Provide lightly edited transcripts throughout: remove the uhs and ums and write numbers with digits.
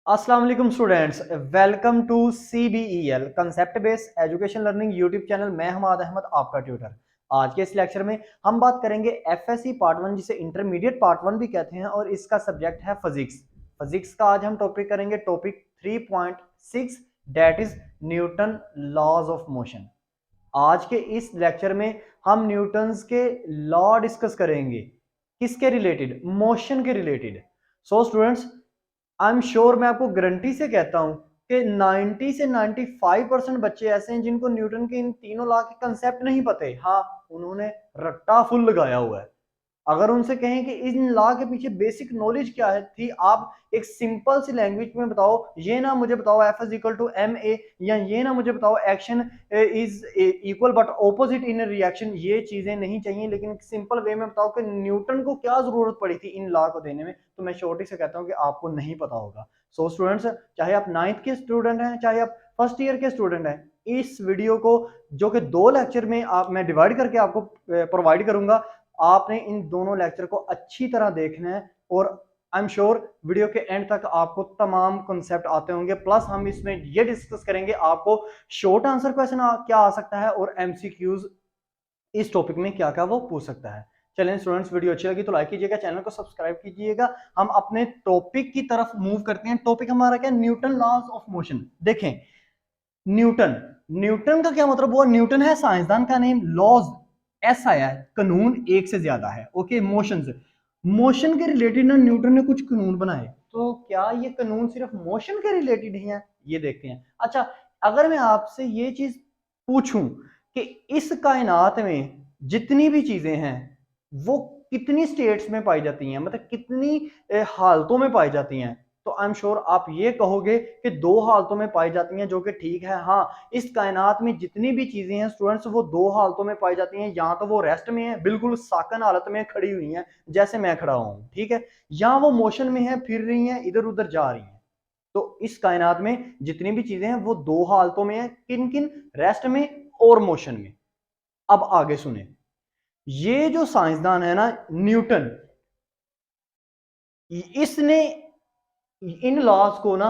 अस्सलाम वालेकुम students, welcome to CBEL concept based education learning YouTube channel. मैं हमाद अहमद आपका ट्यूटर। आज के इस लेक्चर में हम बात करेंगे FSC पार्ट 1 जिसे इंटरमीडिएट पार्ट 1 भी कहते हैं और इसका सब्जेक्ट है फिजिक्स। फिजिक्स का आज हम टॉपिक करेंगे topic 3.6 that is Newton laws of motion. आज के इस लेक्चर में हम न्यूटन्स के लॉ डिस्कस करेंगे। किसके रिलेटेड? मोशन के related. So students, I am sure, मैं आपको गारंटी से कहता हूं कि 90 से 95% बच्चे ऐसे हैं जिनको न्यूटन के इन तीनों लॉ के कंसेप्ट नहीं पते। हाँ, उन्होंने रट्टा फुल लगाया हुआ है। अगर उनसे कहें कि इन लॉ के पीछे बेसिक नॉलेज क्या है थी, आप एक सिंपल सी लैंग्वेज में बताओ, ये ना मुझे बताओ F is equal to M A, या ये ना मुझे बताओ action is equal but opposite in reaction, ये चीजें नहीं चाहिए। लेकिन सिंपल वे में बताओ कि न्यूटन को क्या जरूरत पड़ी थी इन लॉ को देने में, तो मैं शॉर्टी से कहता हूँ कि आपको नहीं पता होगा। सो स्टूडेंट्स, चाहे आप 9th के स्टूडेंट हैं, चाहे आप फर्स्ट ईयर के स्टूडेंट हैं, इस वीडियो को जो कि 2 लेक्चर में मैं डिवाइड करके आपको प्रोवाइड करूंगा, आपने इन दोनों लेक्चर को अच्छी तरह देखना है और आई एम श्योर वीडियो के एंड तक आपको तमाम कॉन्सेप्ट आते होंगे। प्लस हम इसमें ये डिस्कस करेंगे आपको शॉर्ट आंसर क्वेश्चन क्या आ सकता है और MCQs इस टॉपिक में क्या क्या वो पूछ सकता है। चलें स्टूडेंट्स, वीडियो अच्छी लगी तो लाइक कीजिएगा, चैनल को सब्सक्राइब कीजिएगा। हम अपने टॉपिक की तरफ मूव करते हैं। टॉपिक हमारा क्या? Newton laws of motion. देखें, न्यूटन न्यूटन का क्या मतलब हुआ? न्यूटन है साइंसदान का नेम, लॉज एस आया है, कानून एक से ज्यादा है। ओके, मोशन से, मोशन के रिलेटेड ना न्यूटन ने कुछ कानून बनाए। तो क्या ये कानून सिर्फ मोशन के रिलेटेड ही है? ये देखते हैं। अच्छा, अगर मैं आपसे ये चीज पूछूं कि इस कायनात में जितनी भी चीजें हैं वो कितनी स्टेट्स में पाई जाती हैं, मतलब कितनी हालतों में पाई जाती हैं, तो आई एम श्योर आप ये कहोगे कि 2 हालतों में पाई जाती हैं, जो कि ठीक है। हाँ, इस कायनात में जितनी भी चीजें हैं स्टूडेंट्स, वो 2 हालतों में पाई जाती हैं। या तो वो रेस्ट में है, बिल्कुल साकन हालत में खड़ी हुई हैं, जैसे मैं खड़ा हूं, ठीक है, या वो मोशन में है, फिर रही हैं, इधर उधर जा रही हैं। तो इस कायनात में जितनी भी चीजें हैं वो 2 हालतों में है, किन किन? रेस्ट में और मोशन में। अब आगे सुने, ये जो साइंसदान है ना न्यूटन, इसने इन लॉज को ना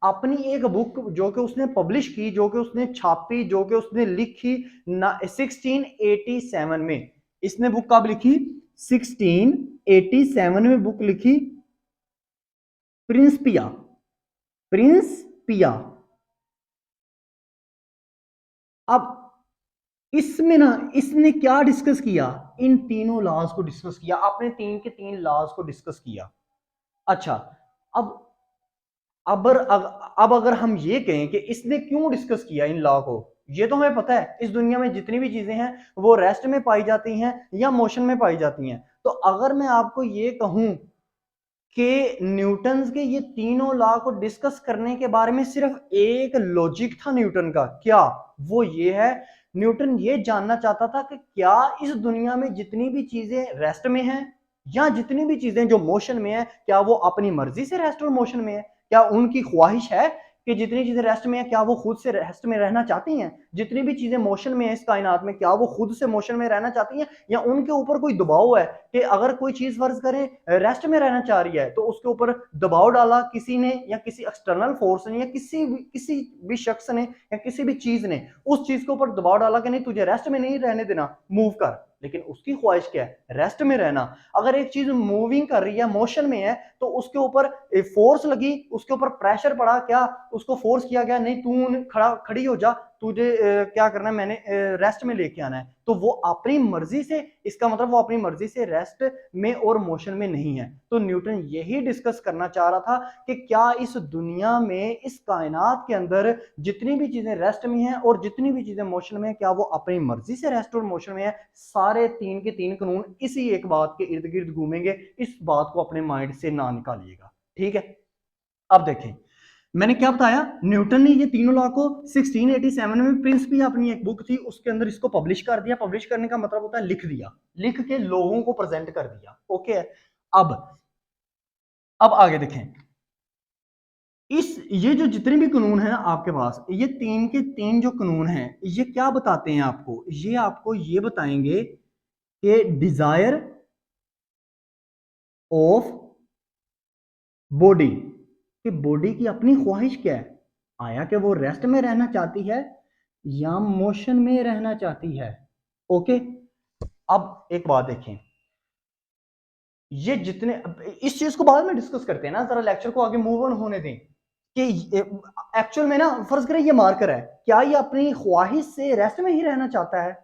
अपनी एक बुक जो कि उसने पब्लिश की, जो कि उसने छापी, जो कि उसने लिखी ना 1687 में। इसने बुक कब लिखी? 1687 में बुक लिखी, प्रिंसिपिया। प्रिंसिपिया। अब इसमें ना इसने क्या डिस्कस किया? इन तीनों लॉज को डिस्कस किया, आपने 3 के 3 लॉज को डिस्कस किया। अच्छा, अब अब अगर हम ये कहें कि इसने क्यों डिस्कस किया इन लॉ को, ये तो हमें पता है, इस दुनिया में जितनी भी चीजें हैं वो रेस्ट में पाई जाती हैं या मोशन में पाई जाती हैं। तो अगर मैं आपको ये कहूं कि न्यूटन के ये तीनों लॉ को डिस्कस करने के बारे में सिर्फ एक लॉजिक था न्यूटन का, क्या? वो ये है, न्यूटन ये जानना चाहता था कि क्या इस दुनिया में जितनी भी चीजें रेस्ट में हैं या जितनी भी चीजें जो मोशन में है, क्या वो अपनी मर्जी से रेस्ट और मोशन में है? क्या उनकी ख्वाहिश है कि जितनी चीजें रेस्ट में है, क्या वो खुद से रेस्ट में रहना चाहती हैं? जितनी भी चीजें मोशन में है इस कायनात में, क्या वो खुद से मोशन में रहना चाहती हैं, या उनके ऊपर कोई दबाव है कि अगर कोई चीज फर्ज करें रेस्ट में रहना चाह रही है तो उसके ऊपर दबाव डाला किसी ने, या किसी एक्सटर्नल फोर्स ने, या किसी भी शख्स ने या किसी भी चीज ने उस चीज के ऊपर दबाव डाला कि नहीं, तुझे रेस्ट में नहीं रहने देना, मूव कर। लेकिन उसकी ख्वाहिश क्या है? रेस्ट में रहना। अगर एक चीज मूविंग कर रही है, मोशन में है, तो उसके ऊपर फोर्स लगी, उसके ऊपर प्रेशर पड़ा, क्या उसको फोर्स किया गया, नहीं तू खड़ी हो जा, तुझे क्या करना है, मैंने रेस्ट में लेके आना है, तो वो अपनी मर्जी से, इसका मतलब वो अपनी मर्जी से रेस्ट में और मोशन में नहीं है। तो न्यूटन यही डिस्कस करना चाह रहा था कि क्या इस दुनिया में, इस कायनात के अंदर जितनी भी चीजें रेस्ट में हैं और जितनी भी चीजें मोशन में हैं, क्या वो अपनी मर्जी से रेस्ट और मोशन में है? सारे 3 के 3 कानून इसी एक बात के इर्द गिर्द घूमेंगे। इस बात को अपने माइंड से ना निकालिएगा, ठीक है? अब देखें, मैंने क्या बताया, न्यूटन ने ये तीनों लॉ को 1687 में, प्रिंसिपी अपनी एक बुक थी उसके अंदर इसको पब्लिश कर दिया। पब्लिश करने का मतलब होता है लिख दिया, लिख के लोगों को प्रेजेंट कर दिया। ओके, अब अब आगे देखें, इस ये जो जितने भी कानून है ना आपके पास, ये 3 के 3 जो कानून हैं, ये क्या बताते हैं आपको? ये आपको ये बताएंगे कि डिजायर ऑफ बॉडी कि बॉडी की अपनी ख्वाहिश क्या है, आया कि वो रेस्ट में रहना चाहती है या मोशन में रहना चाहती है। ओके, अब एक बात देखें, ये जितने, इस चीज को बाद में डिस्कस करते हैं ना, जरा लेक्चर को आगे मूव ऑन होने दें कि एक्चुअल में ना, फर्ज करें ये मार्कर है, क्या ये अपनी ख्वाहिश से रेस्ट में ही रहना चाहता है?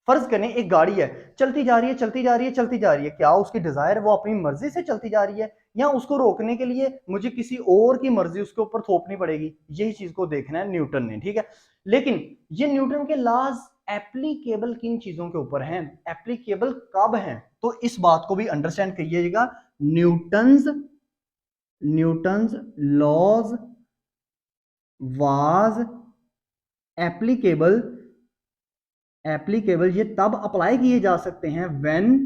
फर्ज करें एक गाड़ी है, चलती जा रही है चलती जा रही है चलती जा रही है, क्या उसकी डिजायर वो अपनी मर्जी से चलती जा रही है, या उसको रोकने के लिए मुझे किसी और की मर्जी उसके ऊपर थोपनी पड़ेगी? यही चीज को देखना है न्यूटन ने, ठीक है। लेकिन ये न्यूटन के लॉज एप्लीकेबल किन चीजों के ऊपर हैं, एप्लीकेबल कब हैं, तो इस बात को भी अंडरस्टैंड करिएगा। Newton's Newton's laws was applicable applicable ये तब अप्लाई किए जा सकते हैं when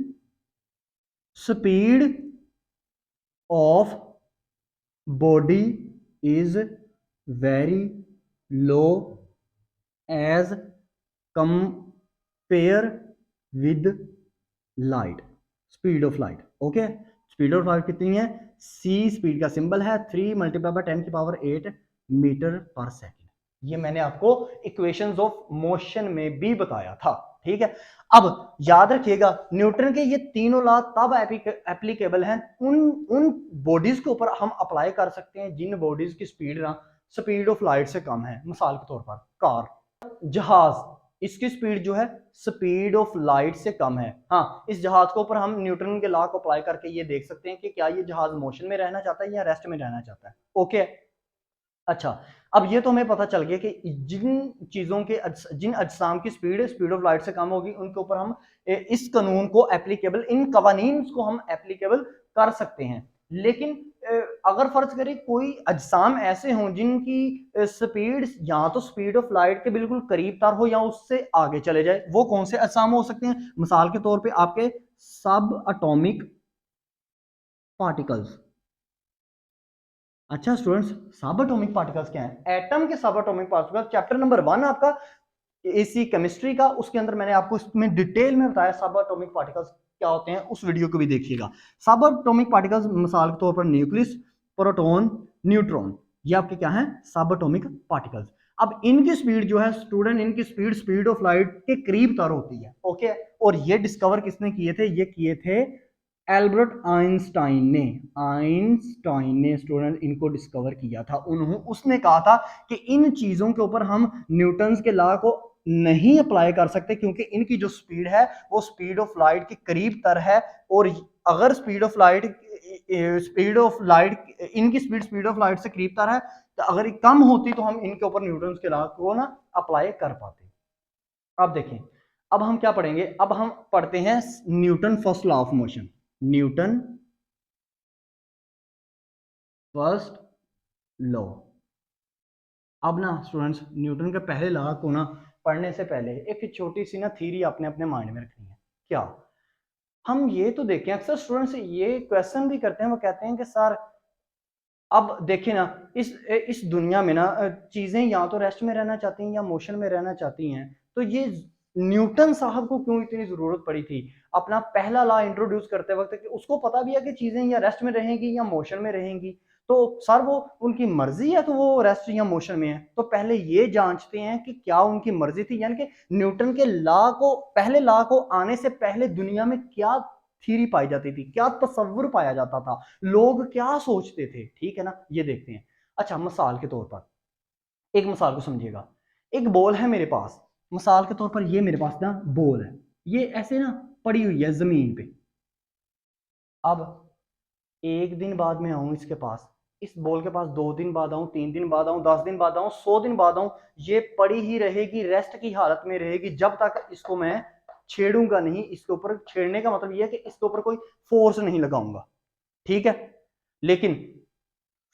speed of body is very low as compare with light. Speed of light, okay, speed of light कितनी है? सी स्पीड का सिंबल है 3 multiply by 10⁸ metre per second. ये मैंने आपको इक्वेशंस ऑफ मोशन में भी बताया था, ठीक है। अब याद रखिएगा, न्यूटन के ये तीनों लॉ तब एप्लीकेबल हैं उन उन बॉडीज के ऊपर हम अप्लाई कर सकते हैं जिन बॉडीज की स्पीड ना स्पीड ऑफ लाइट से कम है। मिसाल के तौर पर कार, जहाज, इसकी स्पीड जो है स्पीड ऑफ लाइट से कम है। हाँ, इस जहाज के ऊपर हम न्यूटन के लॉ को अप्लाई करके ये देख सकते हैं कि क्या ये जहाज मोशन में रहना चाहता है या रेस्ट में रहना चाहता है। ओके, अच्छा, अब ये तो हमें पता चल गया कि जिन चीजों के जिन अजसाम की स्पीड स्पीड ऑफ लाइट से कम होगी उनके ऊपर हम इस कानून को एप्लीकेबल, इन कवानीन को हम एप्लीकेबल कर सकते हैं। लेकिन अगर फर्ज करें कोई अजसाम ऐसे हों जिनकी स्पीड या तो स्पीड ऑफ लाइट के बिल्कुल करीब तर हो या उससे आगे चले जाए, वो कौन से अजसाम हो सकते हैं? मिसाल के तौर पे आपके सब एटॉमिक पार्टिकल्स। अच्छा स्टूडेंट्स, सब एटॉमिक पार्टिकल्स क्या हैं? एटम के सब एटॉमिक पार्टिकल्स, चैप्टर नंबर 1 आपका एसी केमिस्ट्री का, उसके अंदर मैंने आपको इसमें डिटेल में बताया सब एटॉमिक पार्टिकल्स क्या होते हैं, उस वीडियो को भी देखिएगा। सब एटॉमिक पार्टिकल्स मिसाल के तौर पर न्यूक्लियस, प्रोटॉन, न्यूट्रॉन, ये आपके क्या हैं? सब एटॉमिक पार्टिकल्स। अब इनकी स्पीड जो है स्टूडेंट, इनकी स्पीड स्पीड ऑफ लाइट के करीब तर होती है। ओके, और ये डिस्कवर किसने किए थे? ये किए थे एल्बर्ट आइंस्टाइन ने स्टूडेंट इनको डिस्कवर किया था। उसने कहा था कि इन चीजों के ऊपर हम न्यूटन्स के लॉ को नहीं अप्लाई कर सकते क्योंकि इनकी जो स्पीड है वो स्पीड ऑफ लाइट के करीब तर है, और अगर स्पीड ऑफ लाइट इनकी स्पीड ऑफ लाइट से करीब तर है, तो अगर कम होती तो हम इनके ऊपर न्यूटन्स के लॉ को ना अप्लाई कर पाते। अब देखें, अब हम क्या पढ़ेंगे? अब हम पढ़ते हैं Newton first law of motion. Newton first law. अब ना स्टूडेंट्स, न्यूटन के पहले लॉ को ना पढ़ने से पहले एक छोटी सी ना थ्योरी आपने अपने माइंड में रखनी है। क्या? हम ये तो देखें, अक्सर स्टूडेंट्स ये क्वेश्चन भी करते हैं, वो कहते हैं कि सर अब देखिए ना, इस दुनिया में ना चीजें या तो रेस्ट में रहना चाहती हैं या मोशन में रहना चाहती हैं, तो ये न्यूटन साहब को क्यों इतनी जरूरत पड़ी थी अपना पहला लॉ इंट्रोड्यूस करते वक्त कि उसको पता भी है कि चीजें या रेस्ट में रहेंगी या मोशन में रहेंगी? तो सर वो उनकी मर्जी है तो वो रेस्ट या मोशन में है, तो पहले ये जांचते हैं कि क्या उनकी मर्जी थी, यानी कि न्यूटन के लॉ को, पहले लॉ को आने से पहले दुनिया में क्या थ्योरी पाई जाती थी, क्या तस्वुर पाया जाता था, लोग क्या सोचते थे, ठीक है ना, ये देखते हैं। अच्छा, मिसाल के तौर पर एक मिसाल को समझिएगा, एक बॉल है मेरे पास, मिसाल के तौर पर ये मेरे पास ना बॉल है, ये ऐसे ना पड़ी हुई है जमीन पे। अब एक दिन बाद में आऊं इसके पास, इस बॉल के पास 2 दिन बाद आऊं, 3 दिन बाद आऊं, 10 दिन बाद आऊं, 100 दिन बाद आऊं, ये पड़ी ही रहेगी, रेस्ट की हालत में रहेगी जब तक इसको मैं छेड़ूंगा नहीं। इसके ऊपर छेड़ने का मतलब यह है कि इसके ऊपर कोई फोर्स नहीं लगाऊंगा, ठीक है। लेकिन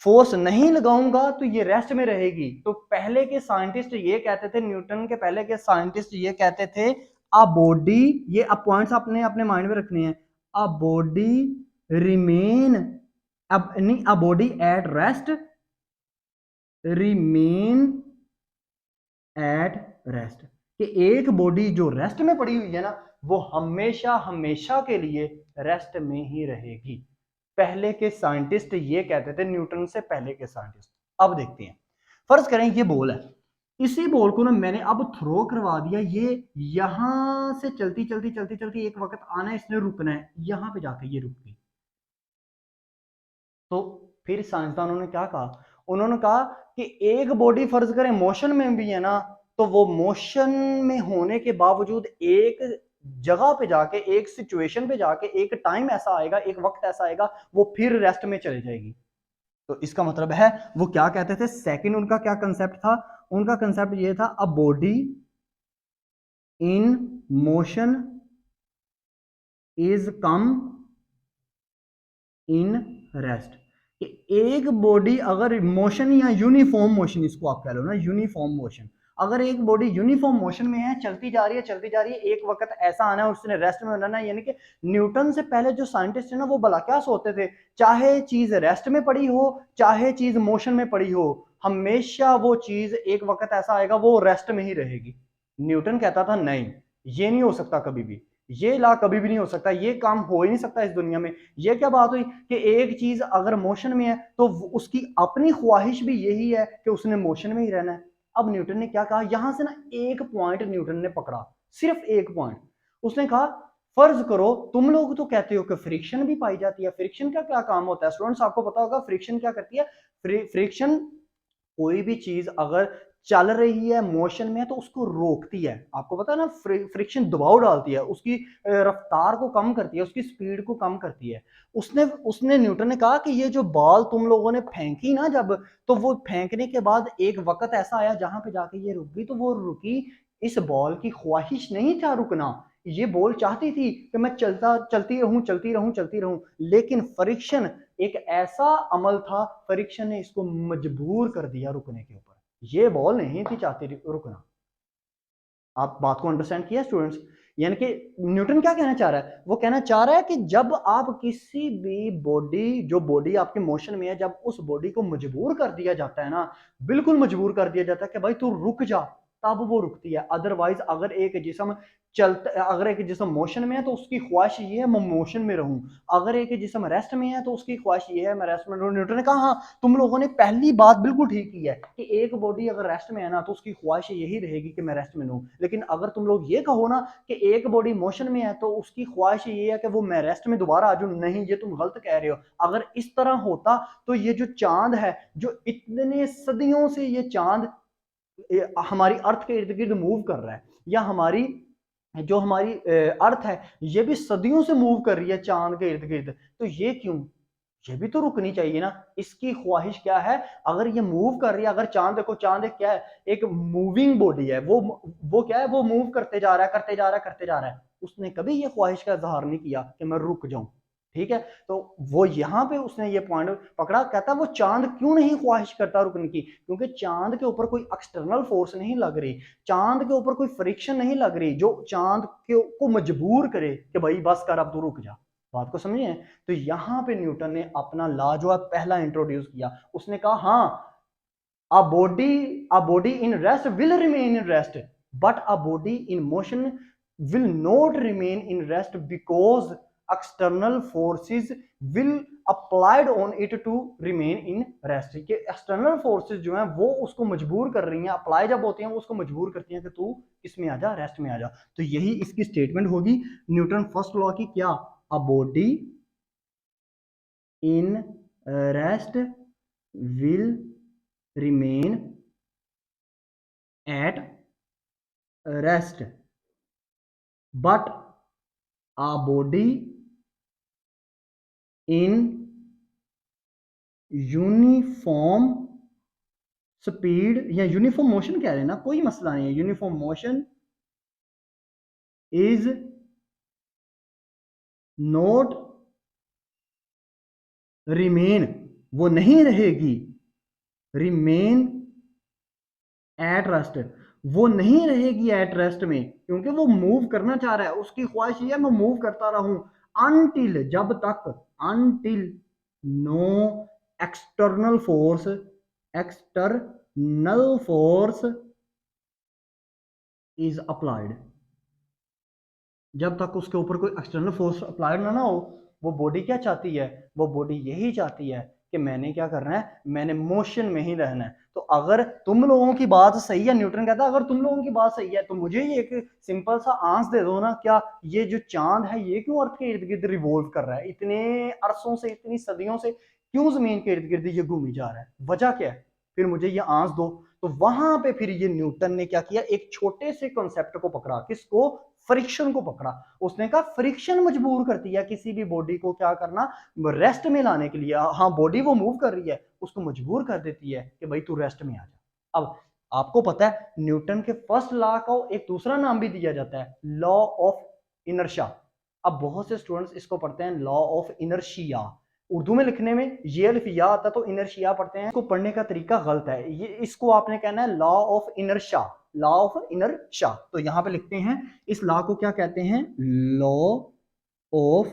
फोर्स नहीं लगाऊंगा तो ये रेस्ट में रहेगी। तो पहले के साइंटिस्ट ये कहते थे, न्यूटन के पहले के साइंटिस्ट ये कहते थे, अ बॉडी, ये अब पॉइंट्स अपने अपने माइंड में रखने हैं, अ बॉडी रिमेन, अब नहीं, a body at rest remain at rest, कि एक बॉडी जो रेस्ट में पड़ी हुई है ना वो हमेशा हमेशा के लिए रेस्ट में ही रहेगी। पहले के साइंटिस्ट ये कहते थे, न्यूटन से पहले के साइंटिस्ट। अब देखते हैं, फर्ज करें ये बॉल है, इसी बॉल को ना मैंने अब थ्रो करवा दिया, ये यहां से चलती चलती चलती चलती एक वक्त आना है, इसने रुकना है, यहां पे जाके ये रुक गई। तो फिर साइंसदानों ने क्या कहा, उन्होंने कहा कि एक बॉडी फर्ज करें मोशन में भी है ना, तो वो मोशन में होने के बावजूद एक जगह पे जाके, एक सिचुएशन पे जाके, एक टाइम ऐसा आएगा, एक वक्त ऐसा आएगा, वो फिर रेस्ट में चले जाएगी। तो इसका मतलब है वो क्या कहते थे, सेकंड उनका क्या कंसेप्ट था, उनका कंसेप्ट ये था, a body in motion is come in rest. कि एक बॉडी अगर मोशन या यूनिफॉर्म मोशन, इसको आप कह लो ना यूनिफॉर्म मोशन, अगर एक बॉडी यूनिफॉर्म मोशन में है, चलती जा रही है चलती जा रही है, एक वक्त ऐसा आना है उसने रेस्ट में रहना है। यानी कि न्यूटन से पहले जो साइंटिस्ट है ना, वो भला क्या सोचते थे, चाहे चीज रेस्ट में पड़ी हो चाहे चीज मोशन में पड़ी हो, हमेशा वो चीज एक वक्त ऐसा आएगा वो रेस्ट में ही रहेगी। न्यूटन कहता था नहीं, ये नहीं हो सकता कभी भी, ये ला कभी भी नहीं हो सकता, ये काम हो ही नहीं सकता इस दुनिया में। ये क्या बात हुई कि एक चीज अगर मोशन में है तो उसकी अपनी ख्वाहिश भी यही है कि उसने मोशन में ही रहना है। अब न्यूटन ने क्या कहा, यहां से ना एक पॉइंट न्यूटन ने पकड़ा, सिर्फ एक पॉइंट। उसने कहा फर्ज करो तुम लोग तो कहते हो कि फ्रिक्शन भी पाई जाती है, फ्रिक्शन का क्या काम होता है स्टूडेंट्स, आपको पता होगा फ्रिक्शन क्या करती है। फ्रिक्शन कोई भी चीज अगर चल रही है मोशन में तो उसको रोकती है, आपको पता है ना, फ्रिक्शन दबाव डालती है, उसकी रफ्तार को कम करती है, उसकी स्पीड को कम करती है। उसने उसने न्यूटन ने कहा कि ये जो बॉल तुम लोगों ने फेंकी ना जब, तो वो फेंकने के बाद एक वक्त ऐसा आया जहां पे जाके ये रुक गई, तो वो रुकी, इस बॉल की ख्वाहिश नहीं था रुकना, ये बॉल चाहती थी कि मैं चलता चलती रहूं चलती रहूं चलती रहूं, लेकिन फ्रिक्शन एक ऐसा अमल था, फ्रिक्शन ने इसको मजबूर कर दिया रुकने के ऊपर, ये बॉल नहीं थी चाहती रुकना। आप बात को अंडरस्टैंड किया स्टूडेंट्स, यानी कि न्यूटन क्या कहना चाह रहा है, वो कहना चाह रहा है कि जब आप किसी भी बॉडी, जो बॉडी आपके मोशन में है, जब उस बॉडी को मजबूर कर दिया जाता है ना, बिल्कुल मजबूर कर दिया जाता है कि भाई तू रुक जा, तब वो रुकती है। अदरवाइज अगर एक जिसम चलता, अगर एक जिसम मोशन में है तो उसकी ख्वाहिश ये है मैं मोशन में रहूं, अगर एक जिसम रेस्ट में है तो उसकी ख्वाहिश ये है मैं रेस्ट में रहूं। न्यूटन ने कहा हाँ तुम लोगों ने पहली बात बिल्कुल ठीक की है कि एक बॉडी अगर रेस्ट में है ना तो उसकी ख्वाहिश यही रहेगी कि मैं रेस्ट में रहूं, लेकिन अगर तुम लोग ये कहो ना कि एक बॉडी मोशन में है तो उसकी ख्वाहिश ये है कि वो मैं रेस्ट में दोबारा आ जाऊं, नहीं ये तुम गलत कह रहे हो। अगर इस तरह होता तो ये जो चांद है, जो इतने सदियों से ये चांद हमारी अर्थ के इर्द गिर्द मूव कर रहा है, या हमारी जो हमारी अर्थ है ये भी सदियों से मूव कर रही है चांद के इर्द गिर्द, तो ये क्यों, ये भी तो रुकनी चाहिए ना। इसकी ख्वाहिश क्या है, अगर ये मूव कर रही है, अगर चांद देखो, चांद एक क्या है, एक मूविंग बॉडी है, वो क्या है, वो मूव करते जा रहा है करते जा रहा है करते जा रहा है, उसने कभी ये ख्वाहिश का इजहार नहीं किया कि मैं रुक जाऊं। ठीक है, तो वो यहां पे उसने ये पॉइंट पकड़ा, कहता वो चांद क्यों नहीं ख्वाहिश करता रुकने की, क्योंकि चांद के ऊपर कोई एक्सटर्नल फोर्स नहीं लग रही, चांद के ऊपर कोई फ्रिक्शन नहीं लग रही जो चांद को मजबूर करे कि भाई बस कर अब तू रुक जा। बात को समझिए, तो यहां पे न्यूटन ने अपना लॉ जो है पहला इंट्रोड्यूस किया, उसने कहा हाँ a body in rest will remain in rest, but a body in motion will not remain in rest because external forces will applied on it to remain in rest। कि external forces जो हैं वो उसको मजबूर कर रही हैं, apply जब होती हैं वो उसको मजबूर करती हैं कि तू इसमें आ जा, रेस्ट में आ जा। तो यही इसकी स्टेटमेंट होगी न्यूटन फर्स्ट लॉ की, क्या, a body in rest will remain at rest but a body in uniform speed या यूनिफॉर्म मोशन कह रहे हैं ना, कोई मसला नहीं है, uniform motion is not remain, वो नहीं रहेगी, रिमेन एट रेस्ट, वो नहीं रहेगी एट रेस्ट में, क्योंकि वो मूव करना चाह रहा है, उसकी ख्वाहिश ये है मैं मूव करता रहूं अनटिल, जब तक, until no external force, external force is applied, जब तक उसके ऊपर कोई एक्सटर्नल फोर्स अप्लाइड ना हो वो बॉडी क्या चाहती है, वो बॉडी यही चाहती है कि मैंने क्या करना है, मैंने मोशन में ही रहना है। तो अगर तुम लोगों की बात सही है, न्यूटन कहता है अगर तुम लोगों की बात सही है तो मुझे ये एक सिंपल सा आंसर दे दो ना, क्या ये जो चांद है ये क्यों अर्थ के इर्द गिर्द रिवॉल्व कर रहा है, इतने अरसों से, इतनी सदियों से क्यों जमीन के इर्द गिर्द ये घूमी जा रहा है, वजह क्या है, फिर मुझे ये आंसर दो। तो वहां पे फिर ये न्यूटन ने क्या किया, एक छोटे से कॉन्सेप्ट को पकड़ा, किसको, फ्रिक्शन को पकड़ा। उसने कहा फ्रिक्शन मजबूर करती है किसी भी बॉडी को क्या करना, रेस्ट में लाने के लिए। हाँ बॉडी वो मूव कर रही है, उसको मजबूर कर देती है कि भाई तू रेस्ट में आ जा। अब आपको पता है न्यूटन के फर्स्ट लॉ को एक दूसरा नाम भी दिया जाता है, लॉ ऑफ इनर्शिया। अब बहुत से स्टूडेंट्स इसको पढ़ते हैं लॉ ऑफ इनर्शिया, उर्दू में लिखने में ये अलिफ या आता तो इनर्शिया पढ़ते हैं, इसको पढ़ने का तरीका गलत है, ये इसको आपने कहना है law of inertia, law of inertia. तो यहां पे लिखते हैं इस लॉ को क्या कहते हैं, लॉ ऑफ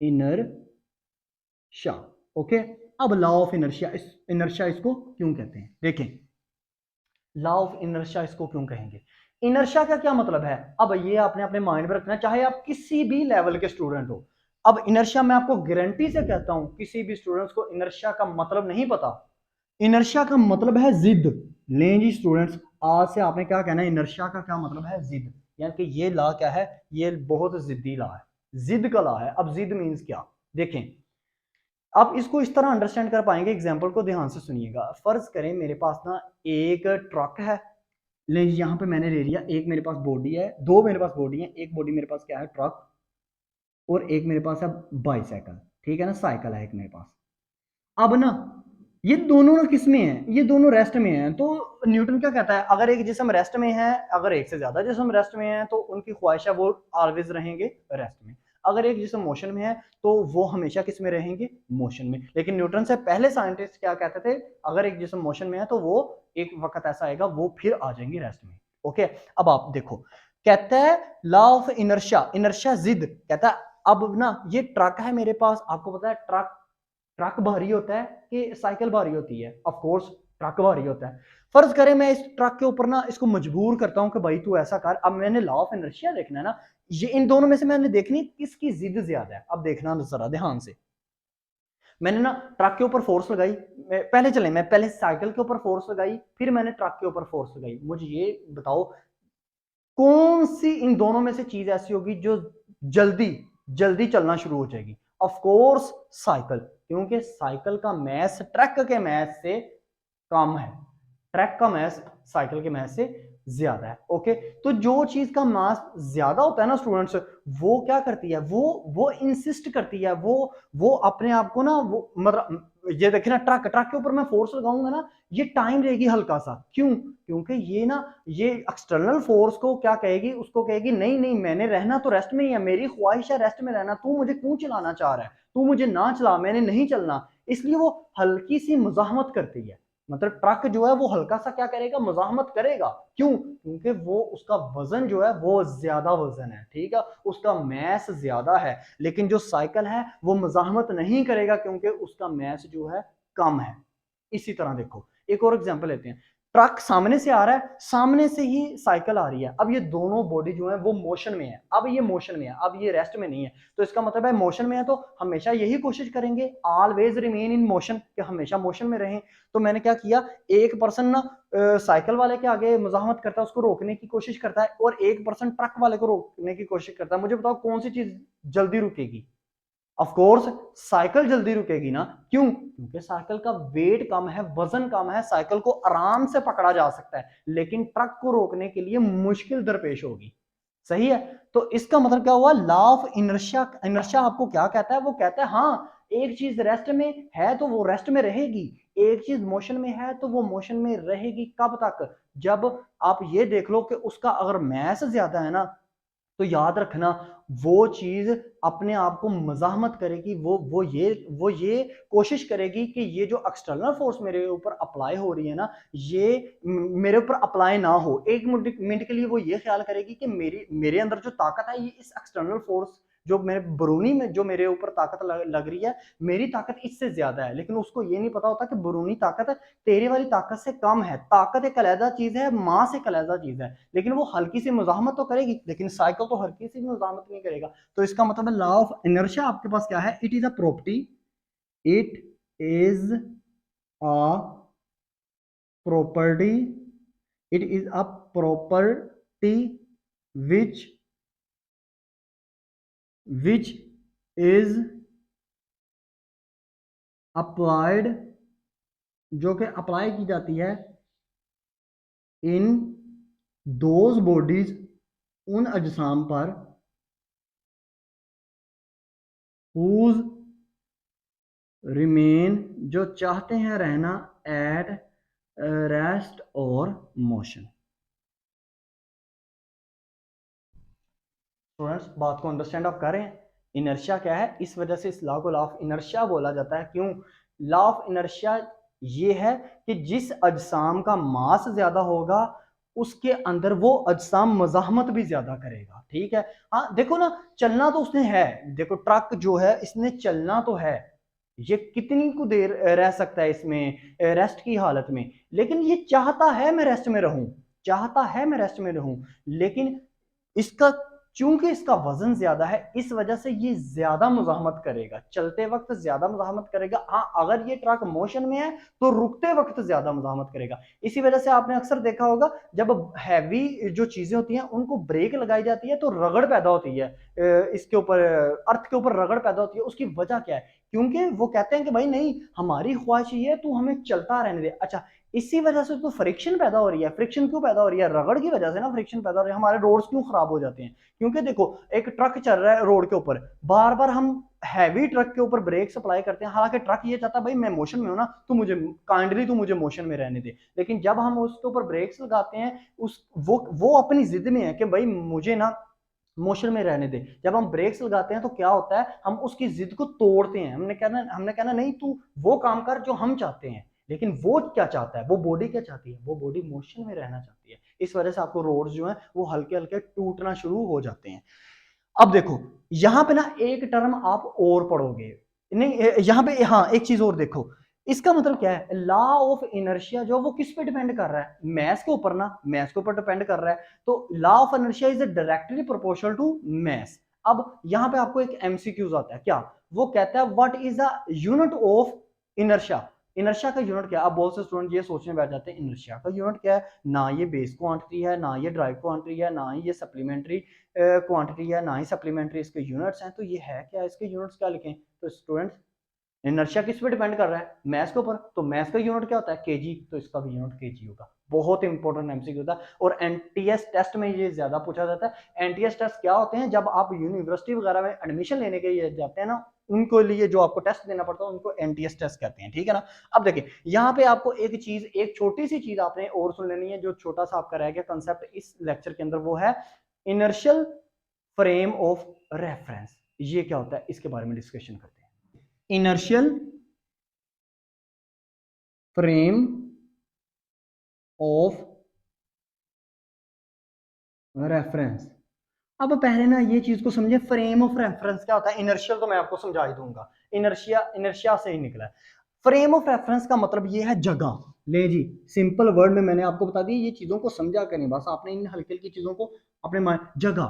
इनर्शिया। ओके, अब लॉ ऑफ इनर्शिया, इनर्शिया इसको क्यों कहते हैं, देखें लॉ ऑफ इनर्शिया इसको क्यों कहेंगे, इनर्शिया का क्या मतलब है। अब ये आपने अपने माइंड में रखना, चाहे आप किसी भी लेवल के स्टूडेंट हो। अब इनर्शिया मैं आपको गारंटी से कहता हूं किसी भी स्टूडेंट्स को इनर्शिया का मतलब नहीं पता। इनर्शिया का मतलब है जिद। लें जी स्टूडेंट्स, आज से आपने क्या कहना है, इनर्शिया का क्या मतलब है, जिद। यानी कि ये लॉ क्या है, ये बहुत जिद्दी लॉ है, जिद का लॉ है। अब जिद मींस क्या, देखें आप इसको इस तरह अंडरस्टैंड कर पाएंगे, एग्जांपल को ध्यान से सुनिएगा। फर्ज करें मेरे पास ना एक ट्रक है, ले यहाँ पे मैंने ले लिया, एक मेरे पास बॉडी है, दो मेरे पास बॉडी है, एक बॉडी मेरे पास क्या है ट्रक, और एक मेरे पास है बाईसाइकिल, ठीक है ना, साइकिल है एक मेरे पास। अब ना ये दोनों ना किस में है, ये दोनों रेस्ट में हैं। तो न्यूटन क्या कहता है, अगर एक जिस्म रेस्ट में है, अगर एक से ज्यादा जिस्म रेस्ट में है तो उनकी ख्वाहिश है वो ऑलवेज रहेंगे रेस्ट में। अगर एक जिस्म मोशन में है तो वो हमेशा किस में रहेंगे, मोशन में। लेकिन न्यूटन से पहले साइंटिस्ट क्या कहते थे, अगर एक जिस्म मोशन में है तो वो एक वक्त ऐसा आएगा वो फिर आ जाएंगे रेस्ट में। ओके, अब आप देखो, कहता है लॉ ऑफ इनर्शिया, इनर्शिया जिद, कहता है अब ना ये ट्रक है मेरे पास, आपको पता है ट्रक, ट्रक भारी होता है कि साइकिल भारी होती है, ऑफ कोर्स ट्रक भारी होता है। फर्ज करें मैं इस ट्रक के ऊपर ना इसको मजबूर करता हूं कि भाई तू ऐसा कर। अब मैंने लॉ ऑफ इनर्शिया देखना है ना, ये इन दोनों में से मैंने देखनी किसकी जिद ज्यादा है। अब देखना जरा ध्यान से, मैंने ना ट्रक के ऊपर फोर्स लगाई, पहले चले मैं पहले साइकिल के ऊपर फोर्स लगाई, फिर मैंने ट्रक के ऊपर फोर्स लगाई। मुझे ये बताओ कौन सी इन दोनों में से चीज ऐसी होगी जो जल्दी जल्दी चलना शुरू हो जाएगी। ऑफ कोर्स साइकिल, क्योंकि साइकिल का मैस ट्रक के मैस से कम है, ट्रक का मैस साइकिल के मैस से ज्यादा है। ओके, तो जो चीज का मास ज्यादा होता है ना स्टूडेंट्स, वो क्या करती है, वो इंसिस्ट करती है, वो अपने आप को ना, वो मतलब ये देखिए ना, ट्रक ट्रक के ऊपर मैं फोर्स लगाऊंगा ना, ये टाइम रहेगी हल्का सा, क्यों, क्योंकि ये ना ये एक्सटर्नल फोर्स को क्या कहेगी, उसको कहेगी नहीं नहीं मैंने रहना तो रेस्ट में ही है, मेरी ख्वाहिश है रेस्ट में रहना, तू मुझे क्यों चलाना चाह रहा है, तू मुझे ना चला, मैंने नहीं चलना। इसलिए वो हल्की सी मुजाहमत करती है, मतलब ट्रक जो है वो हल्का सा क्या करेगा, मुजाहमत करेगा। क्यों, क्योंकि वो उसका वजन जो है वो ज्यादा वजन है, ठीक है, उसका मैस ज्यादा है। लेकिन जो साइकिल है वो मुजाहमत नहीं करेगा क्योंकि उसका मैस जो है कम है। इसी तरह देखो एक और एग्जांपल लेते हैं, ट्रक सामने से आ रहा है, सामने से ही साइकिल आ रही है, अब ये दोनों बॉडी जो है वो मोशन में है, अब ये मोशन में है, अब ये रेस्ट में नहीं है। तो इसका मतलब है मोशन में है तो हमेशा यही कोशिश करेंगे, ऑलवेज रिमेन इन मोशन, कि हमेशा मोशन में रहें। तो मैंने क्या किया, एक पर्सन ना साइकिल वाले के आगे मुजाहमत करता है, उसको रोकने की कोशिश करता है, और एक पर्सन ट्रक वाले को रोकने की कोशिश करता है। मुझे बताओ कौन सी चीज जल्दी रुकेगी, ऑफ कोर्स साइकिल जल्दी रुकेगी ना, क्यों, क्योंकि साइकिल का वेट कम है, वजन कम है, साइकिल को आराम से पकड़ा जा सकता है, लेकिन ट्रक को रोकने के लिए मुश्किल दरपेश होगी। सही है, तो इसका मतलब क्या हुआ, लॉ ऑफ इनर्शिया, इनर्शिया आपको क्या कहता है, वो कहता है हाँ एक चीज रेस्ट में है तो वो रेस्ट में रहेगी, एक चीज मोशन में है तो वो मोशन में रहेगी। कब तक, जब आप ये देख लो कि उसका अगर मैस ज्यादा है ना, तो याद रखना वो चीज अपने आप को मजाहमत करेगी, वो ये कोशिश करेगी कि ये जो एक्सटर्नल फोर्स मेरे ऊपर अप्लाई हो रही है ना, ये मेरे ऊपर अप्लाई ना हो। एक मिनट के लिए वो ये ख्याल करेगी कि मेरे अंदर जो ताकत है ये इस एक्सटर्नल फोर्स जो मेरे बरूनी में जो मेरे ऊपर ताकत लग रही है, मेरी ताकत इससे ज्यादा है, लेकिन उसको ये नहीं पता होता कि बरूनी ताकत तेरे वाली ताकत से कम है। ताकत एक अलग चीज है, मास एक अलग चीज है, लेकिन वो हल्की सी मुजाहमत तो करेगी, लेकिन साइकिल तो हल्की सी मुजाहमत नहीं करेगा। तो इसका मतलब है लॉ ऑफ इनर्शिया आपके पास क्या है, it is a property, it is a property, it is a property which is applied, जो कि अप्लाई की जाती है इन दोज बॉडीज, उन अजसाम पर, whose रिमेन, जो चाहते हैं रहना, एट रेस्ट और मोशन। स्टूडेंट्स बात को अंडरस्टैंड आप कर रहे हैं, इनर्शिया क्या है, इस वजह से इस लॉ को लॉ ऑफ इनर्शिया बोला जाता है। क्यों? लॉ ऑफ इनर्शिया ये है कि जिस अजसाम का मास ज्यादा होगा उसके अंदर वो अजसाम मजाहमत भी ज्यादा करेगा। ठीक है, हाँ देखो ना, चलना तो उसने है, देखो ट्रक जो है इसने चलना तो है, ये कितनी को देर रह सकता है इसमें रेस्ट की हालत में, लेकिन ये चाहता है मैं रेस्ट में रहूं, चाहता है मैं रेस्ट में रहूं, लेकिन इसका चूंकि इसका वजन ज्यादा है इस वजह से ये ज्यादा मुजाहमत करेगा, चलते वक्त ज्यादा मुजाहमत करेगा। हाँ अगर ये ट्रक मोशन में है तो रुकते वक्त ज्यादा मुजाहमत करेगा। इसी वजह से आपने अक्सर देखा होगा जब हैवी जो चीजें होती हैं उनको ब्रेक लगाई जाती है तो रगड़ पैदा होती है, इसके ऊपर अर्थ के ऊपर रगड़ पैदा होती है। उसकी वजह क्या है? क्योंकि वो कहते हैं कि भाई नहीं, हमारी ख्वाहिश ये है तू हमें चलता रहने दे। अच्छा, इसी वजह से तो फ्रिक्शन पैदा हो रही है। फ्रिक्शन क्यों पैदा हो रही है? रगड़ की वजह से ना फ्रिक्शन पैदा हो रही है। हमारे रोड्स क्यों खराब हो जाते हैं? क्योंकि देखो एक ट्रक चल रहा है रोड के ऊपर, बार बार हम हैवी ट्रक के ऊपर ब्रेक अप्लाई करते हैं, हालांकि ट्रक ये चाहता है भाई मैं मोशन में हूं ना, तू मुझे काइंडली तू मुझे मोशन में रहने दे, लेकिन जब हम उसके ऊपर ब्रेक्स लगाते हैं उस वो अपनी जिद में है कि भाई मुझे ना मोशन में रहने दे। जब हम ब्रेक्स लगाते हैं तो क्या होता है, हम उसकी जिद को तोड़ते हैं। हमने कहना नहीं तू वो काम कर जो हम चाहते हैं, लेकिन वो क्या चाहता है, वो बॉडी क्या चाहती है, वो बॉडी मोशन में रहना चाहती है। इस वजह से आपको रोड्स जो हैं वो हल्के हल्के टूटना शुरू हो जाते हैं। अब देखो यहां पे ना एक टर्म आप और पढ़ोगे, नहीं यहां पे, हाँ एक चीज और देखो, इसका मतलब क्या है, लॉ ऑफ इनर्शिया जो वो किस पे डिपेंड कर रहा है, मैस के ऊपर ना, मैस के ऊपर डिपेंड कर रहा है। तो law of inertia is directly proportional to mass. अब यहां पे आपको एक एमसीक्यूज आता है, क्या वो कहता है, what is the unit of inertia. Inertia का यूनिट क्या है? अब बहुत से स्टूडेंट ये सोचने बैठ जाते हैं इनर्शिया का यूनिट क्या है, ना ये बेस क्वांटिटी है, ना ये ड्राइव क्वांटिटी है, ना ही ये सप्लीमेंट्री क्वांटिटी है, ना ही सप्लीमेंट्री इसके यूनिट्स हैं, तो ये है क्या, इसके यूनिट्स क्या लिखें? तो स्टूडेंट्स इनर्शिया किस पे डिपेंड कर रहा है, मैस के ऊपर, तो मैस का यूनिट क्या होता है, केजी, तो इसका भी यूनिट केजी होगा। बहुत इंपॉर्टेंट एमसीक्यू होता है और एनटीएस टेस्ट में ये ज्यादा पूछा जाता है। एनटीएस टेस्ट क्या होते हैं, जब आप यूनिवर्सिटी वगैरह में एडमिशन लेने के लिए जाते हैं ना, उनको लिए जो आपको टेस्ट देना पड़ता है उनको एनटीएस टेस्ट कहते हैं। ठीक है ना। अब देखिए यहाँ पे आपको एक चीज, एक छोटी सी चीज आपने और सुन लेनी है, जो छोटा सा आपका रह गया कंसेप्ट इस लेक्चर के अंदर, वो है इनर्शियल फ्रेम ऑफ रेफरेंस। ये क्या होता है इसके बारे में डिस्कशन करते हैं। Inertial frame of reference. अब पहले ना ये चीज को समझे, फ्रेम ऑफ रेफरेंस क्या होता है। इनर्शियल तो मैं आपको समझा ही दूंगा, इनर्शिया इनर्शिया से ही निकला है। फ्रेम ऑफ रेफरेंस का मतलब ये है जगह। ले जी, सिंपल वर्ड में मैंने आपको बता दिया, ये चीजों को समझा कर नहीं, बस आपने इन हल्की हल्की चीजों को अपने माइंड, जगह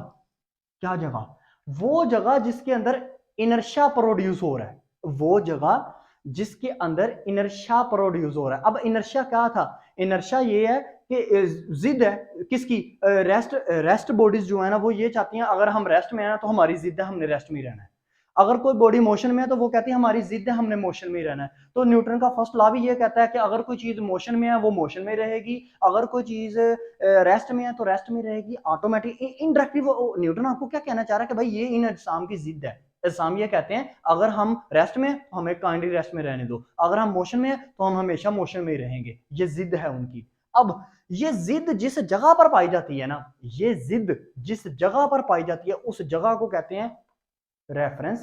क्या, जगह वो जगह जिसके अंदर इनर्शिया प्रोड्यूस हो रहा है, वो जगह जिसके अंदर इनर्शिया प्रोड्यूस हो रहा है। अब इनर्शिया क्या था, इनर्शिया ये है कि जिद है किसकी, रेस्ट, रेस्ट बॉडीज जो है ना वो ये चाहती हैं अगर हम रेस्ट में है ना तो हमारी जिद है हमने रेस्ट में ही रहना है। अगर कोई बॉडी मोशन में है तो वो कहती है हमारी जिद है हमने मोशन में ही रहना है। तो न्यूटन का फर्स्ट लॉ भी ये कहता है कि अगर कोई चीज मोशन में है वो मोशन में रहेगी, अगर कोई चीज रेस्ट में है तो रेस्ट में रहेगी ऑटोमेटिक। इनडायरेक्टली वो न्यूटन आपको क्या कहना चाह रहा है कि भाई ये इन अजसाम की जिद है। अजसाम ये कहते हैं अगर हम रेस्ट में तो हमें काइंडली रेस्ट में रहने दो, अगर हम मोशन में है तो हम हमेशा मोशन में ही रहेंगे। ये जिद है उनकी। अब ये जिद जिस जगह पर पाई जाती है ना, ये जिद जिस जगह पर पाई जाती है उस जगह को कहते हैं reference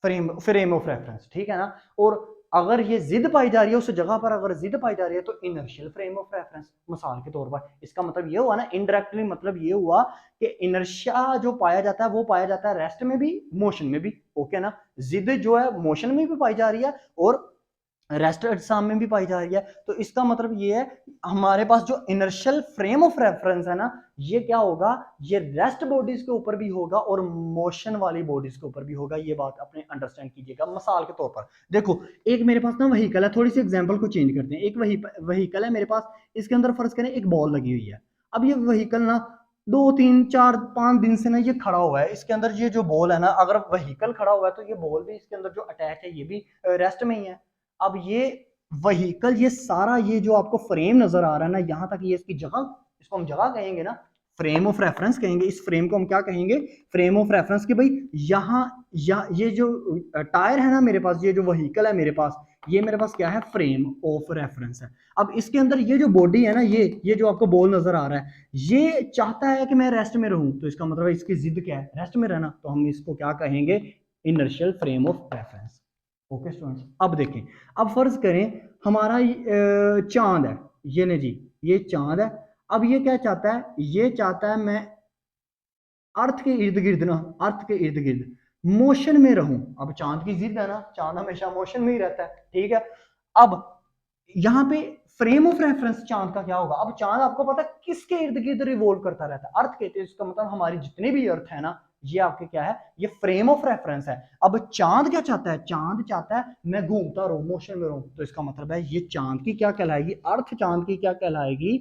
frame, frame of reference. ठीक है ना। और अगर ये जिद पाई जा रही है उस जगह पर, अगर जिद पाई जा रही है तो इनर्शियल फ्रेम ऑफ रेफरेंस। मिसाल के तौर पर इसका मतलब ये हुआ ना, इनडायरेक्टली मतलब ये हुआ कि इनर्शिया जो पाया जाता है वो पाया जाता है रेस्ट में भी, मोशन में भी। ओके ना, जिद जो है मोशन में भी पाई जा रही है और रेस्ट एग्जाम में भी पाई जा रही है। तो इसका मतलब ये है हमारे पास जो इनर्शियल फ्रेम ऑफ रेफरेंस है ना, ये क्या होगा, ये रेस्ट बॉडीज के ऊपर भी होगा और मोशन वाली बॉडीज के ऊपर भी होगा। ये बात अपने अंडरस्टैंड कीजिएगा। मिसाल के तौर पर देखो, एक मेरे पास ना व्हीकल है, थोड़ी सी एग्जांपल को चेंज करते हैं। एक व्हीकल है मेरे पास, इसके अंदर फर्ज करें एक बॉल लगी हुई है। अब ये व्हीकल ना 2 3 4 5 दिन से ना ये खड़ा हुआ है, इसके अंदर ये जो बॉल है ना, अगर व्हीकल खड़ा हुआ है तो ये बॉल भी इसके अंदर जो अटैच है ये भी रेस्ट में ही है। अब ये व्हीकल, ये सारा ये जो आपको फ्रेम नजर आ रहा है ना, यहां तक ये इसकी जगह, इसको हम जगह कहेंगे ना, फ्रेम ऑफ रेफरेंस कहेंगे। इस फ्रेम को हम क्या कहेंगे, फ्रेम ऑफ रेफरेंस। कि भाई यहाँ ये जो टायर है ना मेरे पास, ये जो व्हीकल है मेरे पास, ये मेरे पास क्या है, फ्रेम ऑफ रेफरेंस है। अब इसके अंदर ये जो बॉडी है ना, ये जो आपको बॉल नजर आ रहा है, ये चाहता है कि मैं रेस्ट में रहूं, तो इसका मतलब इसकी जिद क्या है, रेस्ट में रहना। तो हम इसको क्या कहेंगे, inertial frame of reference. Okay students, अब देखें, अब फर्ज करें हमारा चांद है, ये ने जी, ये चांद है। अब ये क्या चाहता है, ये चाहता है मैं अर्थ के इर्द गिर्द ना, अर्थ के इर्द गिर्द मोशन में रहूं। अब चांद की जिद है ना, चांद हमेशा मोशन में ही रहता है, ठीक है। अब यहाँ पे फ्रेम ऑफ रेफरेंस चांद का क्या होगा, अब चांद आपको पता है किसके इर्द गिर्द रिवॉल्व करता रहता है, अर्थ के। तो इसका मतलब हमारी जितनी भी अर्थ है ना, ये आपके क्या है, ये फ्रेम ऑफ रेफरेंस है। अब चांद क्या चाहता है, चांद चाहता है मैं घूमता रहूं, मोशन में रहूं। तो इसका मतलब है ये चांद की क्या कहलाएगी, अर्थ चांद की क्या कहलाएगी,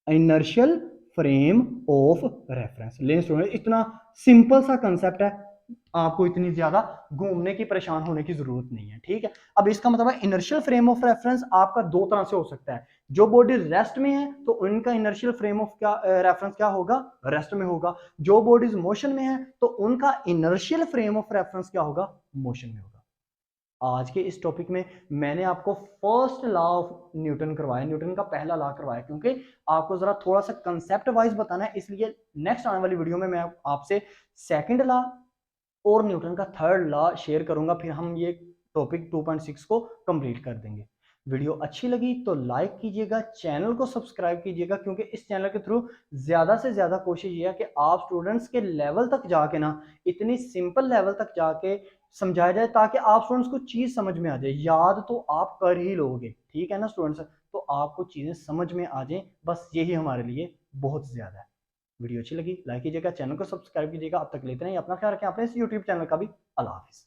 इनर्शियल फ्रेम ऑफ रेफरेंस। लेकिन स्टूडेंट इतना सिंपल सा कंसेप्ट है, आपको इतनी ज्यादा घूमने की परेशान होने की जरूरत नहीं है, ठीक है। अब इसका मतलब है इनर्शियल फ्रेम ऑफ रेफरेंस आपका दो तरह से हो सकता है। जो बॉडी रेस्ट में है तो उनका इनर्शियल फ्रेम ऑफ क्या रेफरेंस क्या होगा, रेस्ट में होगा। जो बॉडीज मोशन में है तो उनका इनर्शियल फ्रेम ऑफ रेफरेंस क्या होगा, मोशन में होगा। आज के इस टॉपिक में मैंने आपको फर्स्ट लॉ ऑफ न्यूटन करवाया, न्यूटन का पहला लॉ करवाया, क्योंकि आपको जरा थोड़ा सा कंसेप्ट वाइज बताना है। इसलिए नेक्स्ट आने वाली वीडियो में मैं आपसे सेकंड लॉ और न्यूटन का थर्ड लॉ शेयर करूंगा, फिर हम ये टॉपिक 2.6 को कंप्लीट कर देंगे। वीडियो अच्छी लगी तो लाइक कीजिएगा, चैनल को सब्सक्राइब कीजिएगा, क्योंकि इस चैनल के थ्रू ज्यादा से ज्यादा कोशिश ये है कि आप स्टूडेंट्स के लेवल तक जाके ना, इतनी सिंपल लेवल तक जाके समझाया जाए, ताकि आप स्टूडेंट्स को चीज समझ में आ जाए। याद तो आप कर ही लोगे, ठीक है ना स्टूडेंट्स, तो आपको चीजें समझ में आ जाए, बस यही हमारे लिए बहुत ज्यादा है। वीडियो अच्छी लगी लाइक कीजिएगा, चैनल को सब्सक्राइब कीजिएगा। अब तक लेते नहीं, अपना ख्याल रखें, अपने इस यूट्यूब चैनल का भी। अल्लाह हाफिज।